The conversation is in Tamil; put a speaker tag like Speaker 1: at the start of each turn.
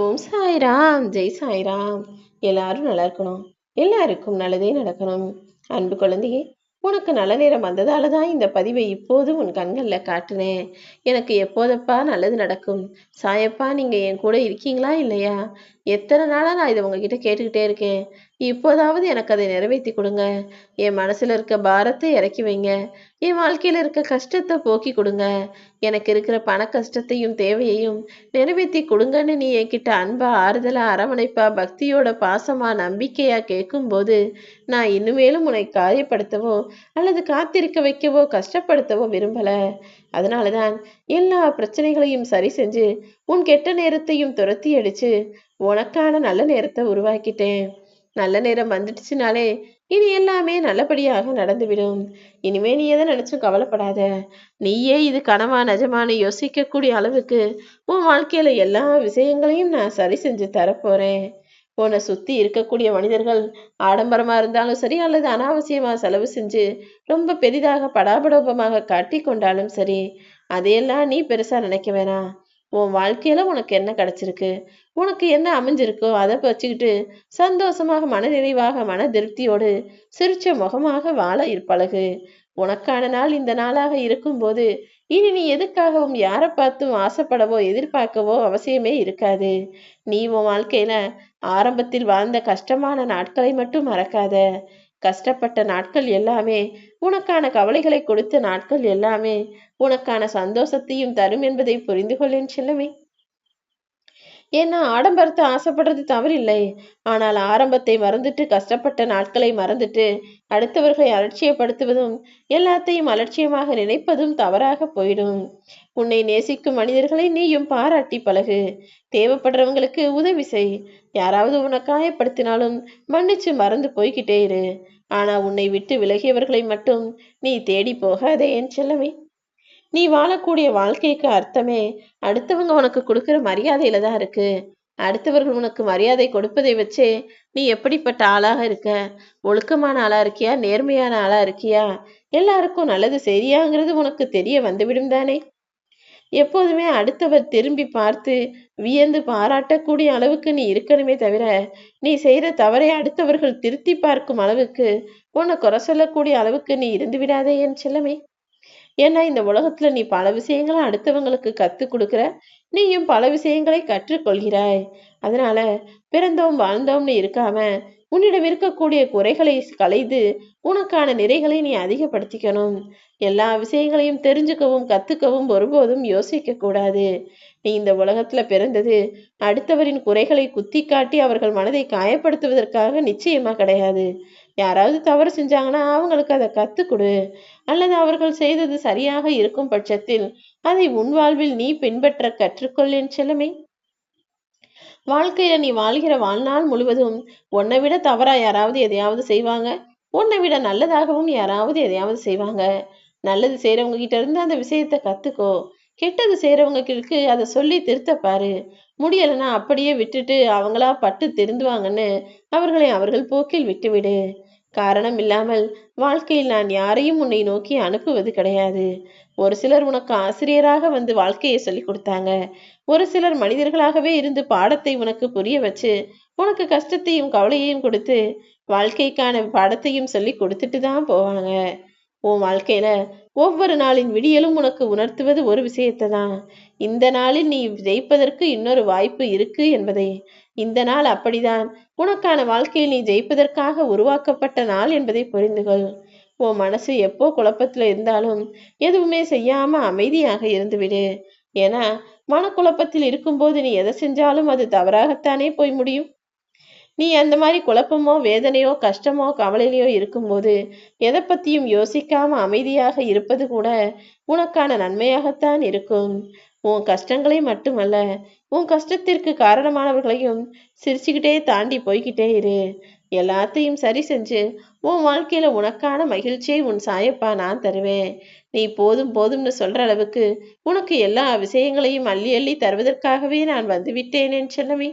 Speaker 1: ஓம் சாய்ராம், ஜெய் சாய்ராம். எல்லாரும் நல்லா இருக்கணும். எல்லாருக்கும் நல்லதே நடக்கணும். அன்பு குழந்தையே, உனக்கு நல்ல நேரம் வந்ததால தான் இந்த பதிவை இப்போது உன் கண்கள்ல காட்டுனேன். எனக்கு எப்போதப்பா நல்லது நடக்கும்? சாயப்பா, நீங்க என் கூட இருக்கீங்களா இல்லையா? எத்தனை நாளா நான் இதை உங்ககிட்ட கேட்டுக்கிட்டே இருக்கேன். இப்போதாவது எனக்கு அதை நிறைவேற்றி கொடுங்க. என் மனசுல இருக்க பாரத்தை இறக்கி வைங்க. என் வாழ்க்கையில இருக்க கஷ்டத்தை போக்கி கொடுங்க. எனக்கு இருக்கிற பண கஷ்டத்தையும் தேவையையும் நிறைவேற்றி கொடுங்கன்னு நீ என்கிட்ட அன்பா, ஆறுதலா, அரவணைப்பா, பக்தியோட, பாசமா, நம்பிக்கையா கேட்கும்போது நான் இன்னுமேலும் உன்னை காயப்படுத்தவோ அல்லது காத்திருக்க வைக்கவோ கஷ்டப்படுத்தவோ விரும்பல. அதனாலதான் எல்லா பிரச்சனைகளையும் சரி செஞ்சு உன் கெட்ட நேரத்தையும் துரத்தி அடிச்சு உனக்கான நல்ல நேரத்தை உருவாக்கிட்டேன். நல்ல நேரம் வந்துடுச்சுனாலே இனி எல்லாமே நல்லபடியாக நடந்துவிடும். இனிமே நீ எதை நினைச்சும் கவலைப்படாத. நீயே இது கனவா நிஜமானு யோசிக்கக்கூடிய அளவுக்கு உன் வாழ்க்கையில எல்லா விஷயங்களையும் நான் சரி செஞ்சு தரப்போறேன். உன்னை சுத்தி இருக்கக்கூடிய மனிதர்கள் ஆடம்பரமா இருந்தாலும் சரி அல்லது அனாவசியமா செலவு செஞ்சு ரொம்ப பெரிதாக படாபடோபமாக காட்டி கொண்டாலும் சரி, அதையெல்லாம் நீ பெருசா நினைக்க வேணாம். உன் வாழ்க்கையில உனக்கு என்ன கிடைச்சிருக்கு, உனக்கு என்ன அமைஞ்சிருக்கோ அதை வச்சுக்கிட்டு சந்தோஷமாக, மனநிறைவாக, மன திருப்தியோடு சிரிச்ச முகமாக வாழ பழகு. உனக்கான நாள் இந்த நாளாக இருக்கும்போது இனி நீ எதுக்காகவும் யாரை பார்த்தும் ஆசைப்படவோ எதிர்பார்க்கவோ அவசியமே இருக்காது. நீ உன் வாழ்க்கையில ஆரம்பத்தில் வாழ்ந்த கஷ்டமான நாட்களை மட்டும் மறக்காத. கஷ்டப்பட்ட நாட்கள் எல்லாமே, உனக்கான கவலைகளை கொடுத்த நாட்கள் எல்லாமே உனக்கான சந்தோஷத்தையும் தரும் என்பதை புரிந்து கொள்ளேன் செல்லமே. ஏன்னா ஆடம்பரத்தை ஆசைப்படுறது தவறில்லை. ஆனால் ஆரம்பத்தை மறந்துட்டு, கஷ்டப்பட்ட நாட்களை மறந்துட்டு அடுத்தவர்களை அலட்சியப்படுத்துவதும் எல்லாத்தையும் அலட்சியமாக நினைப்பதும் தவறாக போயிடும். உன்னை நேசிக்கும் மனிதர்களை நீயும் பாராட்டி பழகு. தேவைப்படுறவங்களுக்கு உதவி செய். யாராவது உன்னை காயப்படுத்தினாலும் மன்னிச்சு மறந்து போய்கிட்டே இரு. ஆனா உன்னை விட்டு விலகியவர்களை மட்டும் நீ தேடி போகாதே என் செல்லமே. நீ வாழக்கூடிய வாழ்க்கைக்கு அர்த்தமே அடுத்தவங்க உனக்கு கொடுக்கிற மரியாதையில தான் இருக்கு. அடுத்தவர்கள் உனக்கு மரியாதை கொடுப்பதை வச்சே நீ எப்படிப்பட்ட ஆளாக இருக்க, ஒழுக்கமான ஆளா இருக்கியா, நேர்மையான ஆளா இருக்கியா, எல்லாருக்கும் நல்லது சரியாங்கிறது உனக்கு தெரிய வந்துவிடும் தானே. எப்போதுமே அடுத்தவர் திரும்பி பார்த்து வியந்து பாராட்டக்கூடிய அளவுக்கு நீ இருக்கணுமே தவிர, நீ செய்யற தவறை அடுத்தவர்கள் திருத்தி பார்க்கும் அளவுக்கு, உன்னை குறை சொல்லக்கூடிய அளவுக்கு நீ இருந்து விடாதே என் செல்லமே. ஏன்னா இந்த உலகத்துல நீ பல விஷயங்களை அடுத்தவங்களுக்கு கத்துக் கொடுக்கிற, நீயும் பல விஷயங்களை கற்றுக்கொள்கிறாய். அதனால பிறந்தோம் வாழ்ந்தோம்னு இருக்காம உன்னிடம் இருக்கக்கூடிய குறைகளை களைந்து உனக்கான நிறைகளை நீ அதிகப்படுத்திக்கணும். எல்லா விஷயங்களையும் தெரிஞ்சுக்கவும் கத்துக்கவும் ஒருபோதும் யோசிக்க கூடாது. நீ இந்த உலகத்துல பிறந்தது அடுத்தவரின் குறைகளை குத்தி காட்டி அவர்கள் மனதை காயப்படுத்துவதற்காக நிச்சயமா கிடையாது. யாராவது தவறு செஞ்சாங்கன்னா அவங்களுக்கு அதை கத்துக்கொடு. அல்லது அவர்கள் செய்தது சரியாக இருக்கும் பட்சத்தில் அதை உன் வாழ்வில் நீ பின்பற்ற கற்றுக்கொள் என் செல்லமே. வாழ்க்கையில நீ வாழ்கிற வாழ்நாள் முழுவதும் உன்னை விட தவறா யாராவது எதையாவது செய்வாங்க, உன்னை விட நல்லதாகவும் யாராவது எதையாவது செய்வாங்க. நல்லது செய்யறவங்க கிட்ட இருந்து அந்த விஷயத்த கத்துக்கோ. கெட்டது செய்யறவங்களுக்கு அதை சொல்லி திருத்த பாரு. முடியலைன்னா அப்படியே விட்டுட்டு அவங்களா பட்டு திருந்துவாங்கன்னு அவர்களை அவர்கள் போக்கில் விட்டுவிடு. காரணம் இல்லாமல் வாழ்க்கையில் நான் யாரையும் உன்னை நோக்கி அனுப்புவது கிடையாது. ஒரு சிலர் உனக்கு ஆசிரியராக வந்து வாழ்க்கையை சொல்லி கொடுத்தாங்க. ஒரு சிலர் மனிதர்களாகவே இருந்து பாடத்தை உனக்கு புரிய வச்சு உனக்கு கஷ்டத்தையும் கவலையையும் கொடுத்து வாழ்க்கைக்கான பாடத்தையும் சொல்லி கொடுத்துட்டு தான் போவாங்க. உன் வாழ்க்கையில ஒவ்வொரு நாளின் விடியலும் உனக்கு உணர்த்துவது ஒரு விஷயத்தை தான். இந்த நாளில் நீ ஜெயிப்பதற்கு இன்னொரு வாய்ப்பு இருக்கு என்பதை. இந்த நாள் அப்படிதான் உனக்கான வாழ்க்கையில் நீ ஜெயிப்பதற்காக உருவாக்கப்பட்ட நாள் என்பதை புரிந்து கொள். உன் மனசு எப்போ குழப்பத்துல இருந்தாலும் எதுவுமே செய்யாம அமைதியாக இருந்துவிடு. ஏன்னா மனக்குழப்பத்தில் இருக்கும்போது நீ எதை செஞ்சாலும் அது தவறாகத்தானே போய் முடியும். நீ அந்த மாதிரி குழப்பமோ வேதனையோ கஷ்டமோ கவலையிலையோ இருக்கும்போது எதை பத்தியும் யோசிக்காம அமைதியாக இருப்பது கூட உனக்கான நன்மையாகத்தான் இருக்கும். உன் கஷ்டங்களை மட்டுமல்ல, உன் கஷ்டத்திற்கு காரணமானவர்களையும் சிரிச்சுக்கிட்டே தாண்டி போய்கிட்டே இரு. எல்லாத்தையும் சரி செஞ்சு உன் வாழ்க்கையில உனக்கான மகிழ்ச்சியை உன் சாயப்பா நான் தருவேன். நீ போதும் போதும்னு சொல்ற அளவுக்கு உனக்கு எல்லா விஷயங்களையும் அள்ளி அள்ளி தருவதற்காகவே நான் வந்து விட்டேனேன் செல்லமே.